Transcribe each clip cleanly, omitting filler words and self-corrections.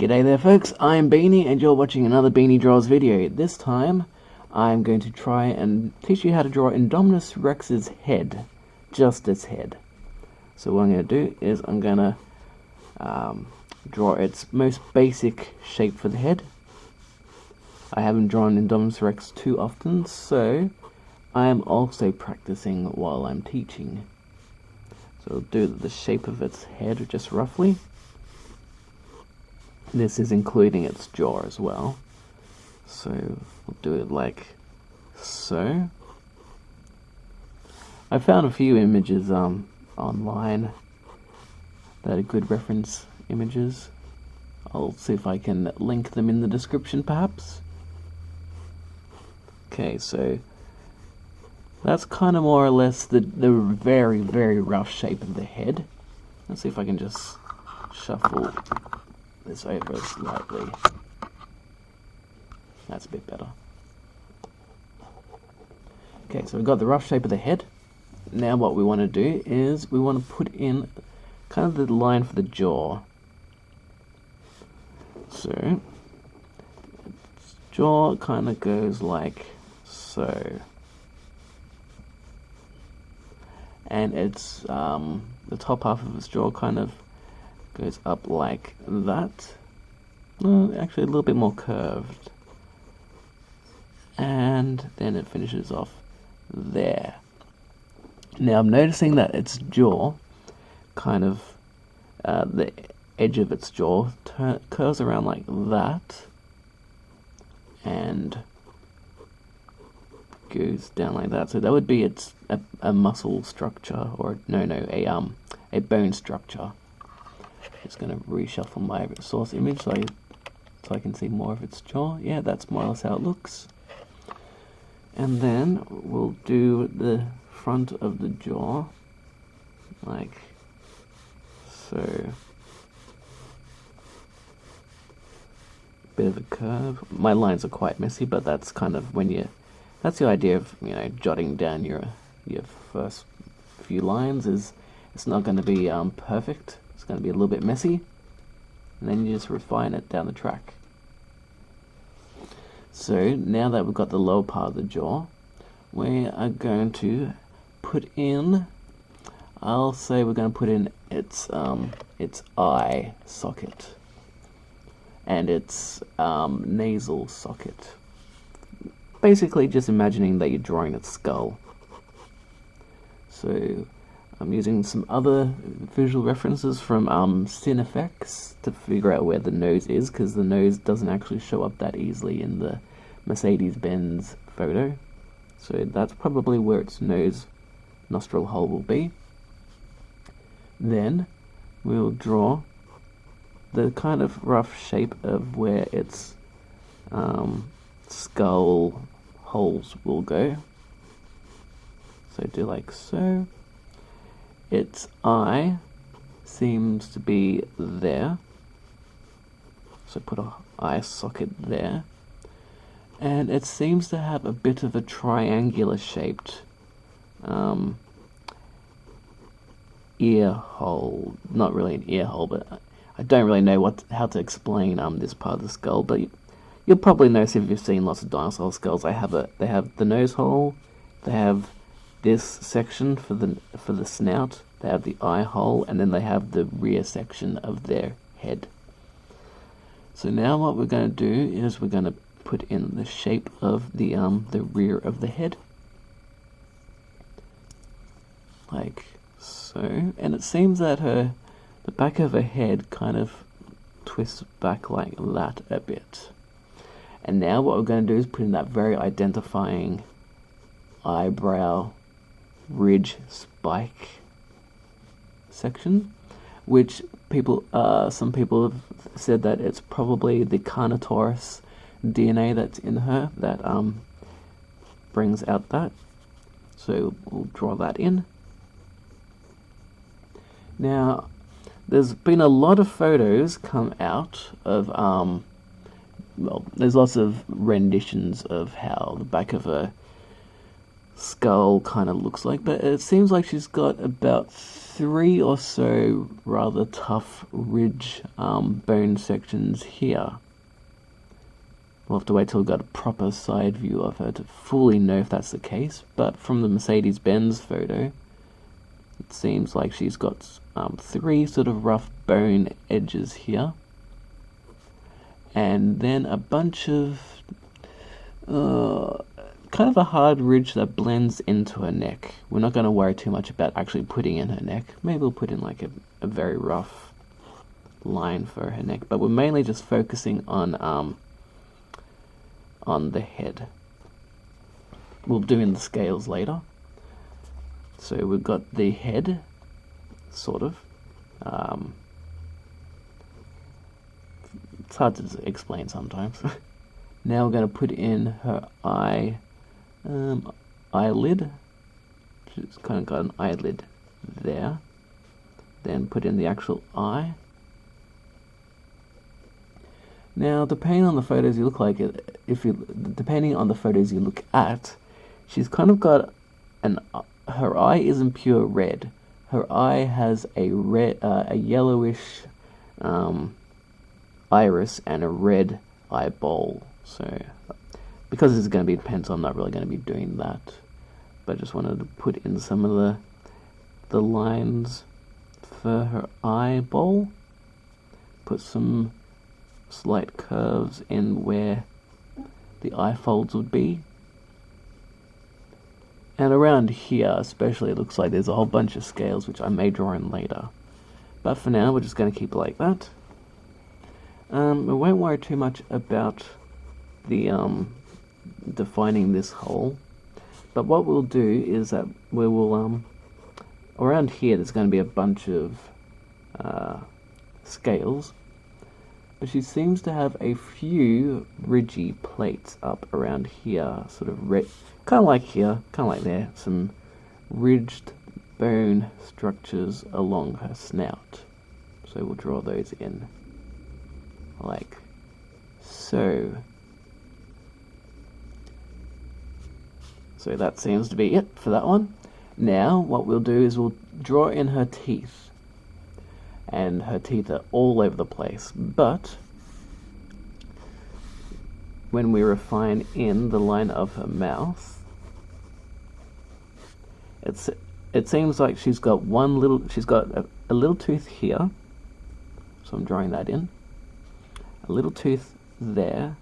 G'day there folks, I'm Beanie and you're watching another Beanie Draws video. This time I'm going to try and teach you how to draw Indominus Rex's head, just its head. So what I'm going to do is I'm going to draw its most basic shape for the head. I haven't drawn Indominus Rex too often, so I am also practicing while I'm teaching. So I'll do the shape of its head just roughly. This is including its jaw as well. So we'll do it like so. I found a few images online that are good reference images. I'll see if I can link them in the description perhaps. Okay, so that's kind of more or less the very, very rough shape of the head. Let's see if I can just shuffle this over slightly. That's a bit better. Okay, so we've got the rough shape of the head. Now what we want to do is we want to put in kind of the line for the jaw. So its jaw kind of goes like so. And it's the top half of its jaw kind of goes up like that. Actually a little bit more curved. And then it finishes off there. Now I'm noticing that its jaw kind of, the edge of its jaw curves around like that and goes down like that. So that would be its a muscle structure, or a bone structure. Just going to reshuffle my source image so I can see more of its jaw. Yeah, that's more or less how it looks. And then we'll do the front of the jaw like so. Bit of a curve. My lines are quite messy, but that's kind of that's the idea of, jotting down your first few lines. Is it's not going to be perfect. It's going to be a little bit messy, and then you just refine it down the track. So now that we've got the lower part of the jaw, we are going to put in, I'll say we're going to put in its eye socket and its nasal socket. Basically just imagining that you're drawing its skull. So I'm using some other visual references from Cinefx to figure out where the nose is, because the nose doesn't actually show up that easily in the Mercedes-Benz photo. So that's probably where its nostril hole will be. Then we'll draw the kind of rough shape of where its skull holes will go. So do like so. Its eye seems to be there, so put an eye socket there, and it seems to have a bit of a triangular shaped ear hole. Not really an ear hole, but I don't really know how to explain this part of the skull, but you'll probably notice if you've seen lots of dinosaur skulls. They have the nose hole, they have this section for the snout, they have the eye hole, and then they have the rear section of their head. So now what we're going to do is we're going to put in the shape of the rear of the head, like so. And it seems that the back of her head kind of twists back like that a bit. And now what we're going to do is put in that very identifying eyebrow ridge spike section, which some people have said that it's probably the Carnotaurus DNA that's in her that brings out that. So we'll draw that in. Now there's been a lot of photos come out of well, there's lots of renditions of how the back of a skull kind of looks like, but it seems like she's got about 3 or so rather tough ridge bone sections here. We'll have to wait till we've got a proper side view of her to fully know if that's the case, but from the Mercedes-Benz photo, it seems like she's got 3 sort of rough bone edges here, and then a bunch of kind of a hard ridge that blends into her neck. We're not going to worry too much about actually putting in her neck. Maybe we'll put in like a very rough line for her neck, but we're mainly just focusing on the head. We'll do in the scales later. So we've got the head, sort of. It's hard to explain sometimes. Now we're going to put in her eyelid. She's kind of got an eyelid there. Then put in the actual eye. Now, depending on the photos you look depending on the photos you look at, she's kind of got her eye isn't pure red. Her eye has a yellowish iris and a red eyeball. So, because this is going to be a pencil, I'm not really going to be doing that. But I just wanted to put in some of the lines for her eyeball. Put some slight curves in where the eye folds would be. And around here especially, it looks like there's a whole bunch of scales which I may draw in later. But for now, we're just going to keep it like that. We won't worry too much about the defining this hole. But what we'll do is that we will around here there's going to be a bunch of scales. But she seems to have a few ridgy plates up around here, sort of red, kind of like here, kind of like there, some ridged bone structures along her snout. So we'll draw those in, like so. So that seems to be it for that one. Now what we'll do is we'll draw in her teeth. And her teeth are all over the place, but when we refine in the line of her mouth, it seems like she's got a little tooth here, so I'm drawing that in, a little tooth there,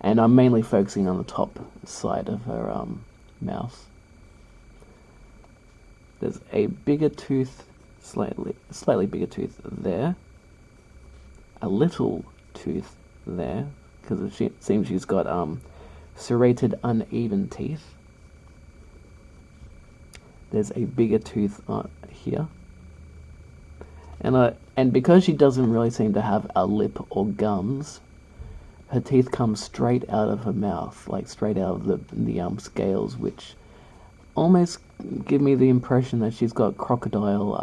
and I'm mainly focusing on the top side of her mouth. There's a bigger tooth, slightly bigger tooth there, a little tooth there, because it seems she's got serrated uneven teeth. There's a bigger tooth here, and because she doesn't really seem to have a lip or gums, her teeth come straight out of her mouth, like straight out of the scales, which almost give me the impression that she's got crocodile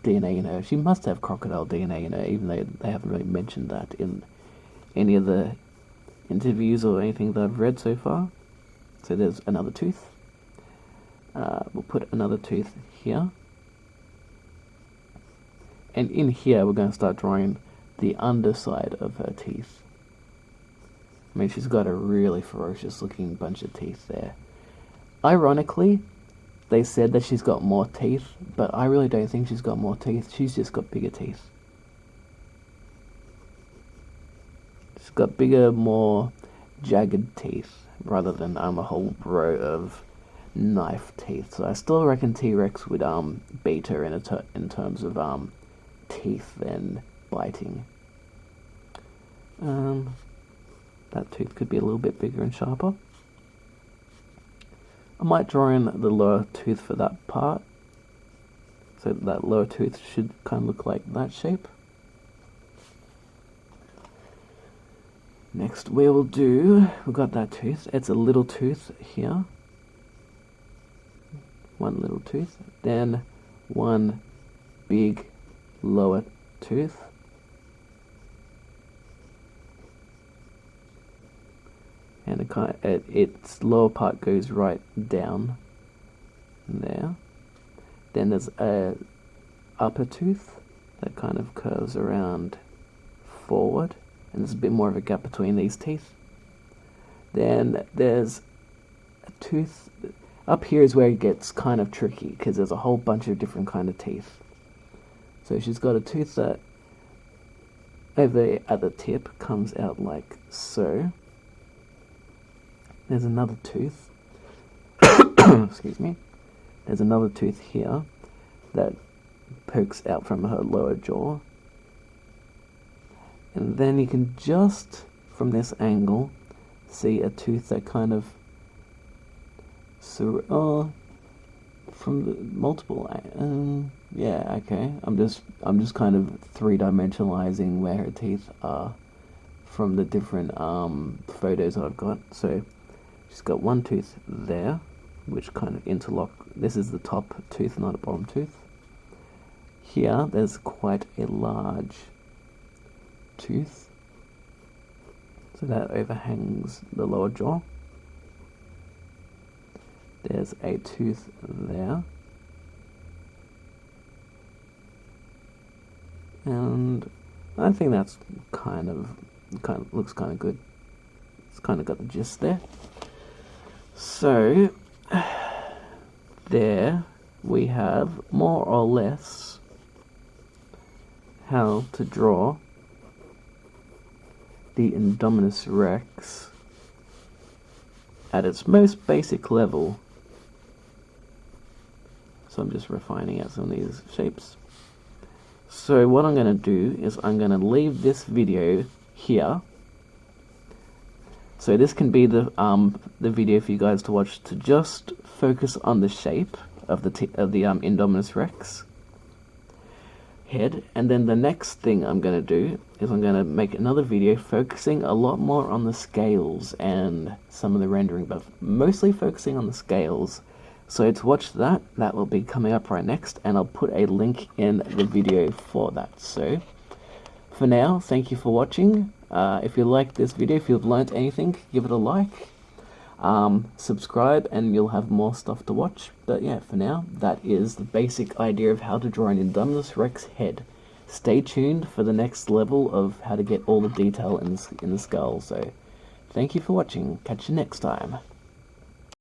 DNA in her. She must have crocodile DNA in her, even though they haven't really mentioned that in any of the interviews or anything that I've read so far. So there's another tooth. We'll put another tooth here. And in here we're going to start drawing the underside of her teeth. I mean, she's got a really ferocious looking bunch of teeth there. Ironically, they said that she's got more teeth, but I really don't think she's got more teeth. She's just got bigger teeth. She's got bigger, more jagged teeth, rather than a whole row of knife teeth. So I still reckon T-Rex would beat her in terms of teeth and biting. That tooth could be a little bit bigger and sharper. I might draw in the lower tooth for that part. So that lower tooth should kind of look like that shape. Next we will do, we've got that tooth. It's a little tooth here. One little tooth. Then one big lower tooth. and its lower part goes right down there. Then there's a upper tooth that kind of curves around forward, and there's a bit more of a gap between these teeth. Then there's a tooth up here is where it gets kind of tricky, because there's a whole bunch of different kind of teeth. So she's got a tooth that over at the tip comes out like so. There's another tooth excuse me. There's another tooth here that pokes out from her lower jaw. And then you can just, from this angle, see a tooth that kind of, from the multiple, yeah, okay. I'm just kind of three-dimensionalizing where her teeth are from the different photos I've got. So she's got one tooth there, which kind of interlock. This is the top tooth, not a bottom tooth. Here, there's quite a large tooth, so that overhangs the lower jaw. There's a tooth there, and I think that's kind of looks kind of good. It's kind of got the gist there. So there we have more or less how to draw the Indominus Rex at its most basic level. So I'm just refining out some of these shapes. So what I'm going to do is I'm going to leave this video here. So this can be the video for you guys to watch, to just focus on the shape of the Indominus Rex head. And then the next thing I'm going to do is I'm going to make another video focusing a lot more on the scales and some of the rendering, but mostly focusing on the scales. So to watch that will be coming up right next, and I'll put a link in the video for that. So for now, thank you for watching. If you liked this video, if you've learnt anything, give it a like. Subscribe and you'll have more stuff to watch. But yeah, for now, that is the basic idea of how to draw an Indominus Rex head. Stay tuned for the next level of how to get all the detail in the skull. So thank you for watching. Catch you next time.